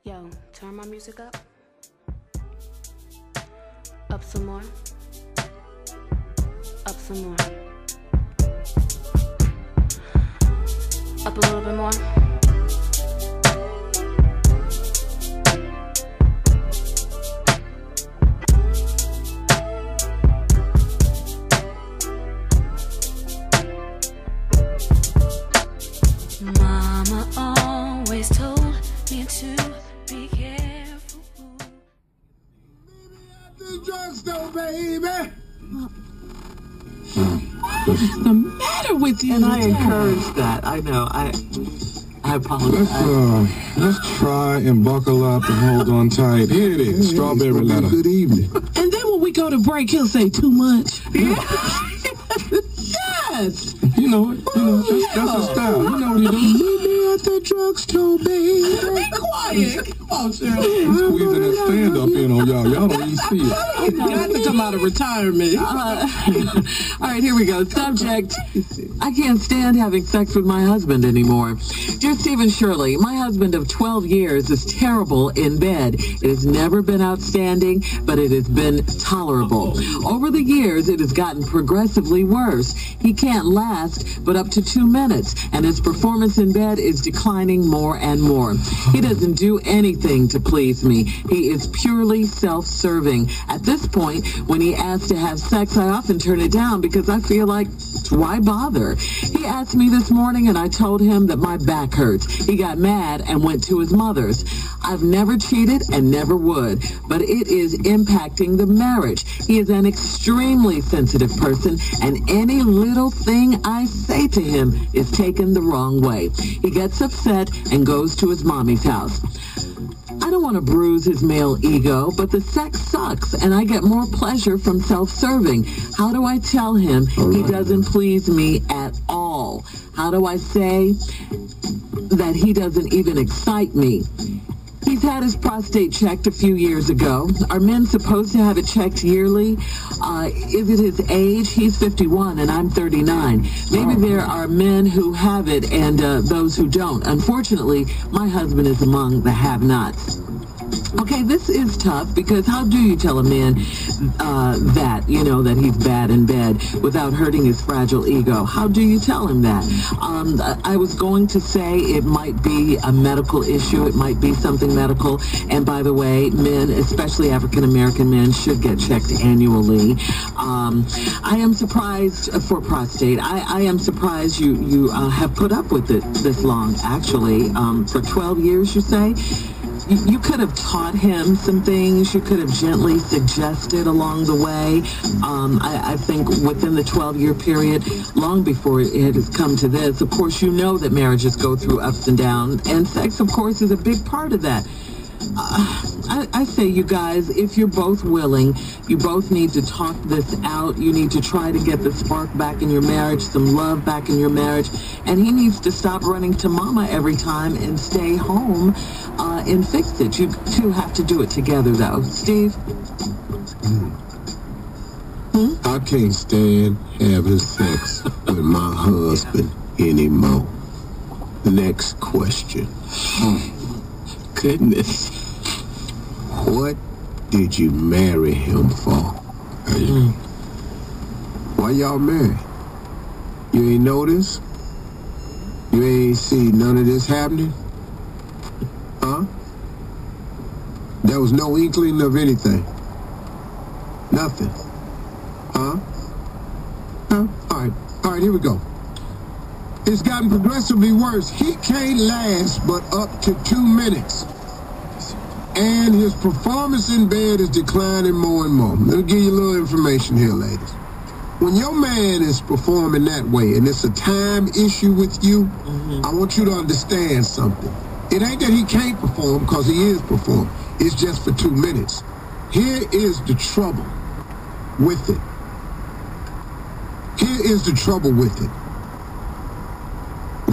Yo, turn my music up. Up some more. Up some more. Up a little bit more. Mama always told me to be careful. Baby, at the drugstore, baby. What's the matter with you? And I encourage that. I know. I apologize. Let's try and buckle up and hold on tight. Here it is, strawberry letter. Good evening. And then when we go to break, he'll say too much. Yeah. Yes. You know that's his style. You know what he doing. Meet me at the drugstore, baby. Be quiet. Oh, Cheryl. He's squeezing that stand up in on y'all. Y'all don't even see it. You have to come out of retirement. All right, here we go. Subject: I can't stand having sex with my husband anymore. Dear Stephen Shirley, my husband of 12 years is terrible in bed. It has never been outstanding, but it has been tolerable. Over the years, it has gotten progressively worse. He can't last but up to 2 minutes, and his performance in bed is declining more and more. He doesn't do anything to please me. He is purely self-serving. At this point, when he asks to have sex, I often turn it down because I feel like, why bother? He asked me this morning and I told him that my back hurts. He got mad and went to his mother's. I've never cheated and never would, but it is impacting the marriage. He is an extremely sensitive person, and any little thing I say to him is taken the wrong way. He gets upset and goes to his mommy's house. I don't want to bruise his male ego, but the sex sucks, and I get more pleasure from self-serving. How do I tell him he doesn't please me at all? How do I say that he doesn't even excite me? He's had his prostate checked a few years ago. Are men supposed to have it checked yearly? Is it his age? He's 51 and I'm 39. Maybe there are men who have it and those who don't. Unfortunately, my husband is among the have-nots. Okay, this is tough because how do you tell a man that he's bad in bed without hurting his fragile ego? How do you tell him that? I was going to say it might be a medical issue. It might be something medical. And by the way, men, especially African-American men, should get checked annually. I am surprised for prostate. I am surprised you have put up with it this long, actually. For 12 years, you say? You could have taught him some things. You could have gently suggested along the way. I think within the 12-year period, long before it has come to this, of course, you know that marriages go through ups and downs, and sex, of course, is a big part of that. I say, you guys, if you're both willing, you both need to talk this out. You need to try to get the spark back in your marriage, some love back in your marriage. And he needs to stop running to mama every time and stay home and fix it. You two have to do it together, though. Steve? I can't stand having sex with my husband anymore. Next question. Goodness. What did you marry him for? Why y'all married? You ain't noticed? You ain't see none of this happening? Huh? There was no inkling of anything? Nothing? Huh? All right, here we go. It's gotten progressively worse. He can't last but up to 2 minutes. And his performance in bed is declining more and more. Let me give you a little information here, ladies. When your man is performing that way and it's a time issue with you, I want you to understand something. It ain't that he can't perform, because he is performing. It's just for 2 minutes. Here is the trouble with it. Here is the trouble with it.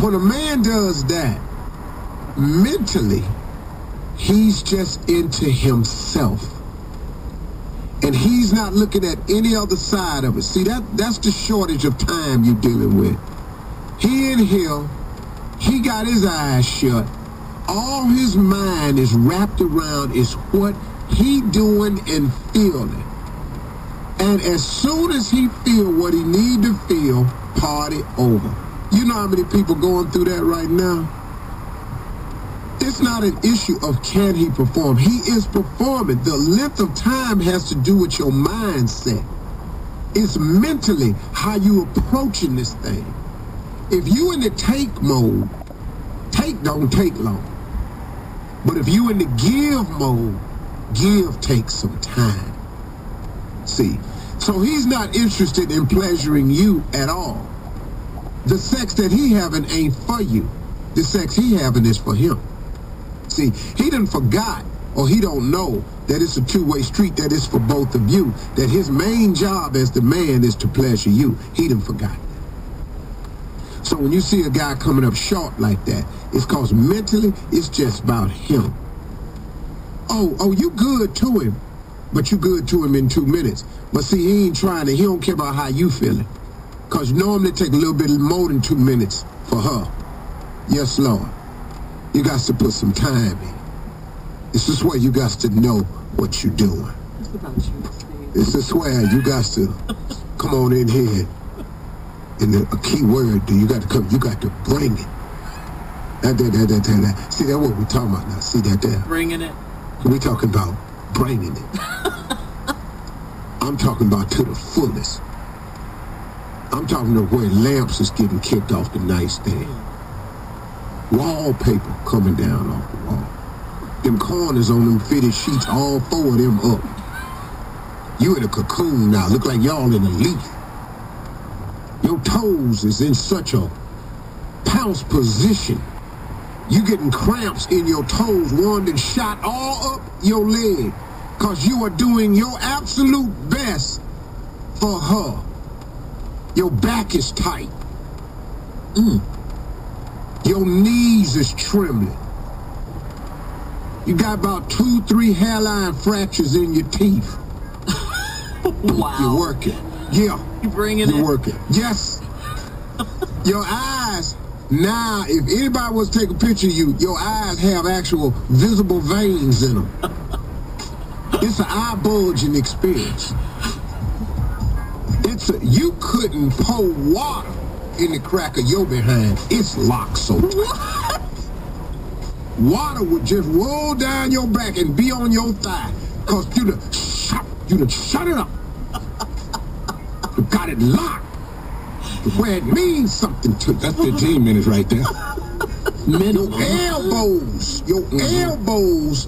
When a man does that, mentally, he's just into himself. And he's not looking at any other side of it. See, that's the shortage of time you're dealing with. He in here, he got his eyes shut. all his mind is wrapped around is what he doing and feeling. And as soon as he feel what he need to feel, party over. You know how many people going through that right now? It's not an issue of can he perform. He is performing. The length of time has to do with your mindset. It's mentally how you approaching this thing. If you in the take mode, take don't take long. But if you in the give mode, give takes some time. See, so he's not interested in pleasuring you at all. The sex that he having ain't for you. The sex he having is for him. See, he done forgot, or he don't know that it's a two-way street, that it's for both of you, that his main job as the man is to pleasure you. He done forgot. So when you see a guy coming up short like that, it's because mentally it's just about him. Oh, you good to him, but you good to him in 2 minutes. But see, he ain't trying to, he don't care about how you feeling. Because normally it take a little bit more than 2 minutes for her. Yes, Lord. You got to put some time in. This is where you got to know what you're doing. It's about you, Steve. This is where you got to come on in here. And a key word, you got to come, you got to bring it. That. See, that's what we're talking about now. See that there? Bringing it. We're talking about bringing it. I'm talking about to the fullest. I'm talking to where lamps is getting kicked off the nightstand. Wallpaper coming down off the wall. Them corners on them fitted sheets, all four of them up. You in a cocoon now, look like y'all in a leaf. Your toes is in such a pounce position. You getting cramps in your toes, one that shot all up your leg. Cause you are doing your absolute best for her. Your back is tight. Your knees is trembling. You got about 2-3 hairline fractures in your teeth. Wow. You're working. Yeah. You bringing You're it? working. Yes. Your eyes, now, if anybody was to take a picture of you, your eyes have actual visible veins in them. It's an eye bulging experience. You couldn't pour water in the crack of your behind. It's locked so tight. Water would just roll down your back and be on your thigh. Cause you done shut it up. You got it locked. Where it means something to you. That's 15 minutes right there. Your elbows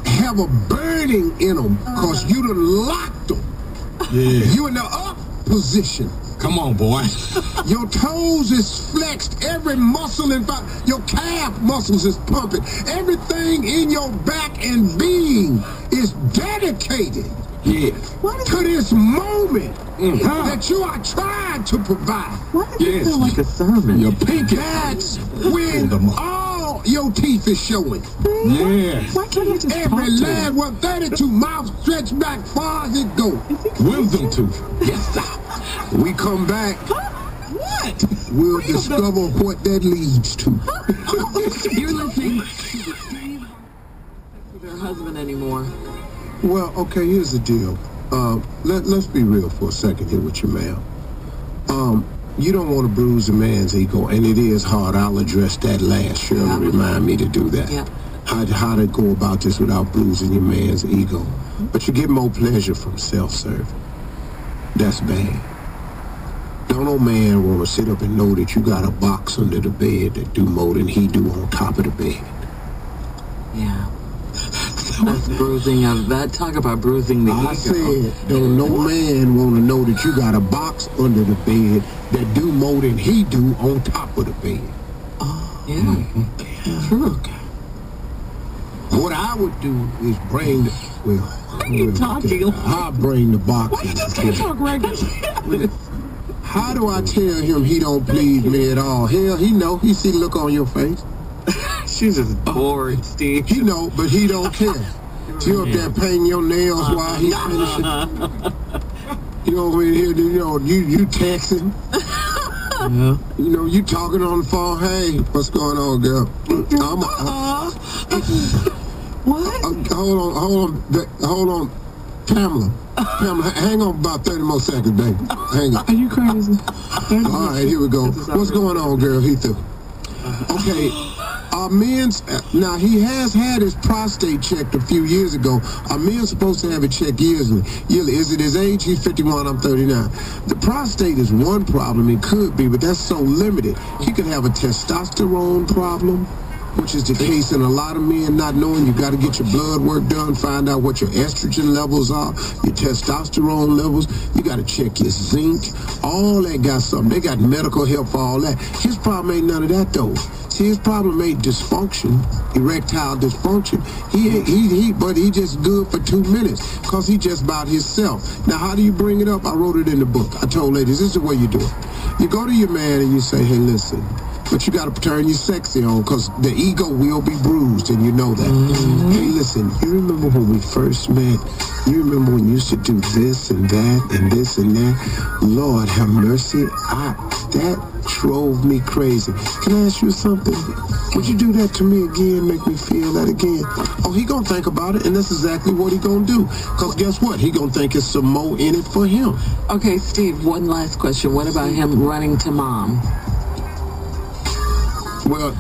have a burning in them cause you done locked them. Yeah. You in the up position. Come on, boy. Your toes is flexed. Every muscle in your calf muscles is pumping. Everything in your back and being is dedicated. Yeah. To this moment that you are trying to provide. Why does it feel like a sermon? Your pinky. That's when all your teeth is showing. Yeah. Why can't you just Every talk to last him? 132 mouth stretched back far as it goes. Wisdom tooth. Yes, sir. We come back. What? We'll discover what that leads to. You're listening to Steve with her husband anymore. Well, okay, here's the deal. Let's be real for a second here with your man. You don't want to bruise a man's ego, and it is hard. I'll address that last. Shirley remind me to do that. Yeah. How to go about this without bruising your man's ego. But you get more pleasure from self-serving. That's bad. Don't no man want to sit up and know that you got a box under the bed that do more than he do on top of the bed. Yeah. That's bruising of that. Talk about bruising the ego. I said, don't no man want to know that you got a box under the bed that do more than he do on top of the bed. Oh, yeah. True. What I would do is bring the, I'll bring the box. Why you just can't talk regular? How do I tell him he don't please me at all? Hell, he know. He see the look on your face. She's just bored, Steve. He know, but he don't care. You up there painting your nails while he's finishing. You over here, you texting. Yeah. You talking on the phone. Hey, what's going on, girl? What? Hold on. Pamela, hang on about 30 more seconds, baby. Hang on. Are you crazy? All right, here we go. What's going on, girl? He through. Okay. Now he has had his prostate checked a few years ago. Are men supposed to have it checked yearly? Is it his age? He's 51, I'm 39. The prostate is one problem. It could be, but that's so limited. He could have a testosterone problem, which is the case in a lot of men not knowing. You got to get your blood work done, find out what your estrogen levels are, your testosterone levels. You got to check your zinc. All that got something. They got medical help for all that. His problem ain't none of that, though. See, his problem ain't dysfunction, erectile dysfunction. But he just good for 2 minutes because he just about himself. Now, how do you bring it up? I wrote it in the book. I told ladies, this is the way you do it. You go to your man and you say, hey, listen, but you got to turn your sexy on because the ego will be bruised, and you know that. Mm-hmm. Hey, listen, you remember when we first met? You remember when you used to do this and that and this and that? Lord have mercy, that drove me crazy. Can I ask you something? Would you do that to me again, make me feel that again? Oh, he gonna think about it, and that's exactly what he gonna do. Because guess what? He gonna think it's some more in it for him. Okay, Steve, one last question. What about him running to mom? Well,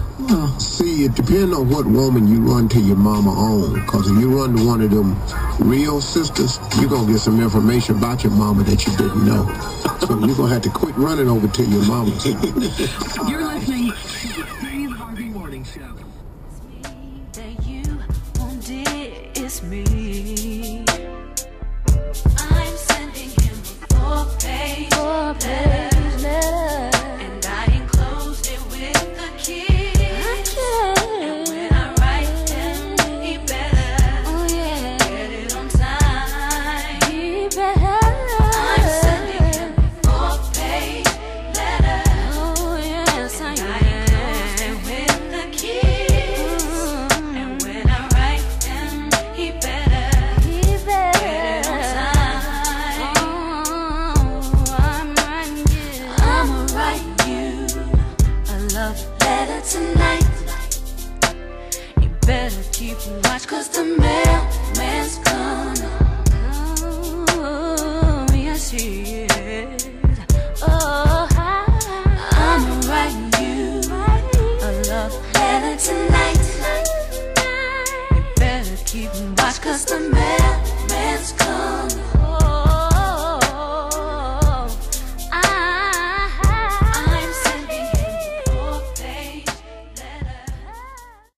see, it depends on what woman you run to your mama on. Because if you run to one of them real sisters, you're going to get some information about your mama that you didn't know. So you're going to have to quit running over to your mama. You're listening to the Steve Harvey Morning Show. It's me that you won't diss me. I'm sending him a 4-page letter. And I enclosed it with a kiss. And when I write him, he better get it on time. He better. I'm sending him a 4-page letter. Oh yes, I enclosed it with a kiss. And when I write him, he better get it on time. Oh, I'ma write you a love letter tonight. You better keep watch, 'cause the mailman's coming. Oh, yes he is. Oh, I'ma write you a love letter tonight. You better keep watch, 'cause the mail